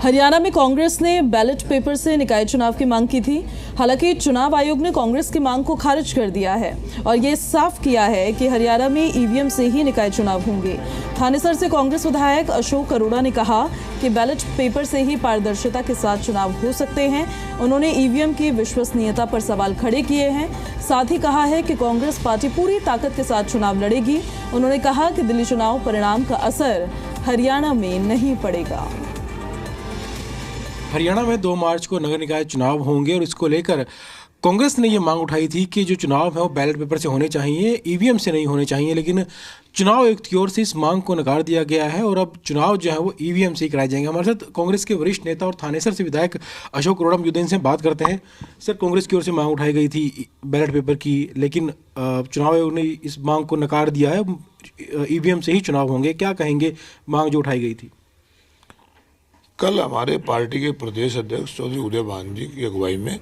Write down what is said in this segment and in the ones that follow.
हरियाणा में कांग्रेस ने ballot paper से निकाय चुनाव की मांग की थी। हालांकि चुनाव आयोग ने कांग्रेस की मांग को खारिज कर दिया है और ये साफ किया है कि हरियाणा में ईवीएम से ही निकाय चुनाव होंगे। थानेसर से कांग्रेस विधायक अशोक अरोड़ा ने कहा कि बैलेट पेपर से ही पारदर्शिता के साथ चुनाव हो सकते हैं। उन्होंने ईवीएम की विश्वसनीयता पर सवाल खड़े किए हैं। साथ ही कहा है कि कांग्रेस पार्टी पूरी ताकत के साथ चुनाव लड़ेगी। उन्होंने कहा कि दिल्ली चुनाव परिणाम का असर हरियाणा में नहीं पड़ेगा। हरियाणा में 2 मार्च को नगर निकाय चुनाव होंगे और इसको लेकर कांग्रेस ने ये मांग उठाई थी कि जो चुनाव है वो बैलेट पेपर से होने चाहिए, ईवीएम से नहीं होने चाहिए। लेकिन चुनाव आयोग की ओर से इस मांग को नकार दिया गया है और अब चुनाव जो है वो ईवीएम से ही कराए जाएंगे। हमारे साथ कांग्रेस के वरिष्ठ नेता और थानेसर से विधायक अशोक अरोड़ा मौजूद हैं, इनसे बात करते हैं। सर, कांग्रेस की ओर से मांग उठाई गई थी बैलेट पेपर की, लेकिन चुनाव आयोग ने इस मांग को नकार दिया है, ईवीएम से ही चुनाव होंगे। क्या कहेंगे मांग जो उठाई गई थी? कल हमारे पार्टी के प्रदेश अध्यक्ष चौधरी उदय भान जी की अगुवाई में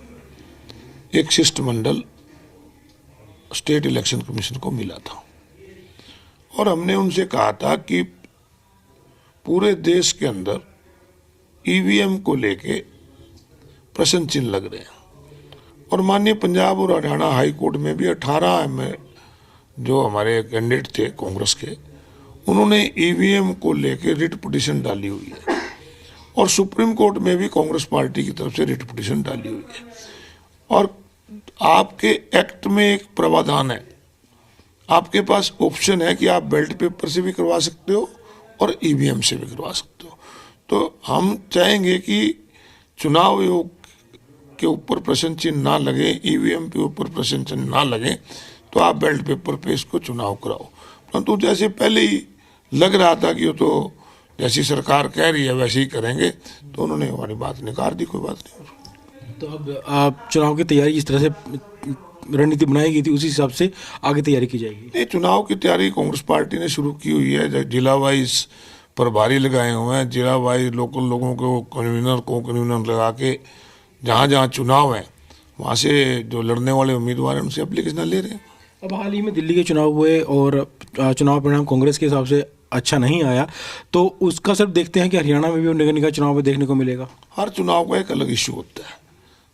एक शिष्टमंडल स्टेट इलेक्शन कमीशन को मिला था और हमने उनसे कहा था कि पूरे देश के अंदर ईवीएम को लेके प्रश्न चिन्ह लग रहे हैं और माननीय पंजाब और हरियाणा हाई कोर्ट में भी 18 में जो हमारे कैंडिडेट थे कांग्रेस के, उन्होंने ईवीएम को लेके रिट पिटीशन डाली हुई है और सुप्रीम कोर्ट में भी कांग्रेस पार्टी की तरफ से रिट पिटीशन डाली हुई है। और आपके एक्ट में एक प्रावधान है, आपके पास ऑप्शन है कि आप बैलेट पेपर से भी करवा सकते हो और ईवीएम से भी करवा सकते हो। तो हम चाहेंगे कि चुनाव आयोग के ऊपर प्रश्न चिन्ह ना लगे, ईवीएम के ऊपर प्रश्न चिन्ह ना लगे, तो आप बैलेट पेपर पे इसको चुनाव कराओ। परंतु जैसे पहले ही लग रहा था कि वो तो जैसी सरकार कह रही है वैसे ही करेंगे, तो उन्होंने हमारी बात नकार दी। कोई बात नहीं। तो अब आप चुनाव की तैयारी जिस तरह से रणनीति बनाई गई थी उसी हिसाब से आगे तैयारी की जाएगी? ये चुनाव की तैयारी कांग्रेस पार्टी ने शुरू की हुई है। जिला वाइज प्रभारी लगाए हुए हैं, जिला वाइज लोकल लोगों को कन्वीनर लगा के जहाँ जहाँ चुनाव है वहाँ से जो लड़ने वाले उम्मीदवार हैं उनसे एप्लीकेशन ले रहे हैं। अब हाल ही में दिल्ली के चुनाव हुए और चुनाव परिणाम कांग्रेस के हिसाब से अच्छा नहीं आया, तो उसका सिर्फ देखते हैं कि हरियाणा में भी नगर निकाय चुनाव में देखने को मिलेगा। हर चुनाव का एक अलग इशू होता है।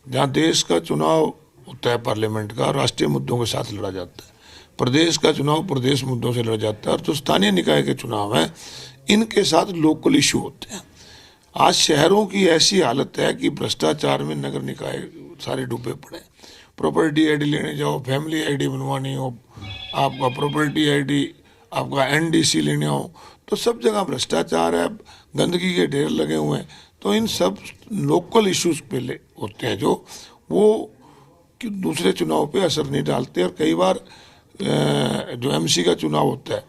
जहाँ देश का चुनाव होता है पार्लियामेंट का, राष्ट्रीय मुद्दों के साथ लड़ा जाता है। प्रदेश का चुनाव प्रदेश मुद्दों से लड़ा जाता है और जो स्थानीय निकाय के चुनाव हैं इनके साथ लोकल इशू होते हैं। आज शहरों की ऐसी हालत है कि भ्रष्टाचार में नगर निकाय सारे डूबे पड़े। प्रॉपर्टी आईडी लेने जाओ, फैमिली आईडी बनवानी हो, आपका प्रॉपर्टी आईडी, आपका एनडीसी लेने हो, तो सब जगह भ्रष्टाचार है, गंदगी के ढेर लगे हुए हैं। तो इन सब लोकल इश्यूज पे होते हैं जो वो दूसरे चुनाव पे असर नहीं डालते। और कई बार जो एमसी का चुनाव होता है,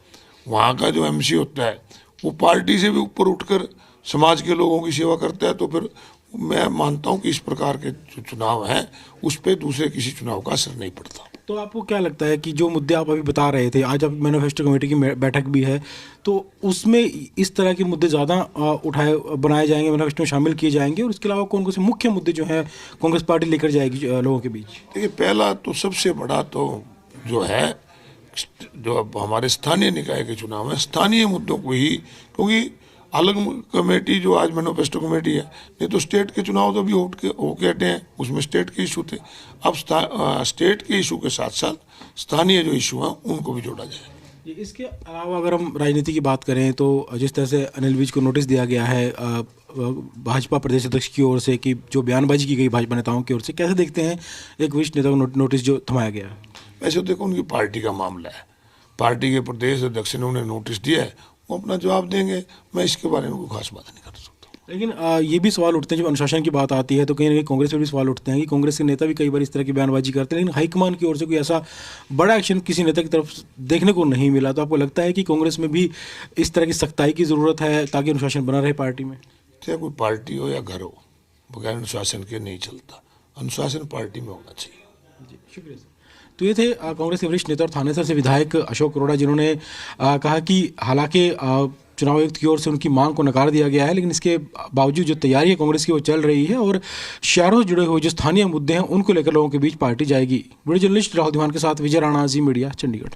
वहाँ का जो एमसी होता है वो पार्टी से भी ऊपर उठकर समाज के लोगों की सेवा करता है। तो फिर मैं मानता हूँ कि इस प्रकार के जो चुनाव हैं उस पर दूसरे किसी चुनाव का असर नहीं पड़ता। तो आपको क्या लगता है कि जो मुद्दे आप अभी बता रहे थे, आज अब मैनिफेस्टो कमेटी की बैठक भी है, तो उसमें इस तरह के मुद्दे ज़्यादा बनाए जाएंगे, मैनिफेस्टो में शामिल किए जाएंगे? और इसके अलावा कौन कौन से मुख्य मुद्दे जो हैं कांग्रेस पार्टी लेकर जाएगी लोगों के बीच? देखिए, पहला तो सबसे बड़ा तो जो है, जो अब हमारे स्थानीय निकाय के चुनाव है, स्थानीय मुद्दों को ही, क्योंकि अलग कमेटी जो आज मैनिफेस्टो कमेटी है, नहीं तो स्टेट के चुनाव तो अभी होके हटे हैं, उसमें स्टेट के इशू थे। अब स्टेट के इशू के साथ साथ स्थानीय जो इशू हैं उनको भी जोड़ा जाए। इसके अलावा अगर हम राजनीति की बात करें तो जिस तरह से अनिल विज को नोटिस दिया गया है भाजपा प्रदेश अध्यक्ष की ओर से कि जो बयानबाजी की गई भाजपा नेताओं की ओर से, कैसे देखते हैं एक वरिष्ठ नेता को नोटिस जो थमाया गया है? वैसे देखो, उनकी पार्टी का मामला है, पार्टी के प्रदेश अध्यक्ष ने उन्हें नोटिस दिया है, वो अपना जवाब देंगे। मैं इसके बारे में कोई खास बात नहीं कर सकता। लेकिन ये भी सवाल उठते हैं, जब अनुशासन की बात आती है तो कहीं ना कहीं कांग्रेस पर भी सवाल उठते हैं कि कांग्रेस के नेता भी कई बार इस तरह की बयानबाजी करते हैं, लेकिन हाईकमान की ओर से कोई ऐसा बड़ा एक्शन किसी नेता की तरफ देखने को नहीं मिला। तो आपको लगता है कि कांग्रेस में भी इस तरह की सख्ताई की ज़रूरत है ताकि अनुशासन बना रहे पार्टी में? चाहे कोई पार्टी हो या घर हो, बगैर अनुशासन के नहीं चलता। अनुशासन पार्टी में होना चाहिए। जी, शुक्रिया सर। तो ये थे कांग्रेस के वरिष्ठ नेता और थानेसर से विधायक अशोक अरोड़ा, जिन्होंने कहा कि हालांकि चुनाव आयुक्त की ओर से उनकी मांग को नकार दिया गया है, लेकिन इसके बावजूद जो तैयारी है कांग्रेस की वो चल रही है और शहरों से जुड़े हुए जो स्थानीय मुद्दे हैं उनको लेकर लोगों के बीच पार्टी जाएगी। वीडियो जर्नलिस्ट राहुल दीवान के साथ विजय राणा, जी मीडिया, चंडीगढ़।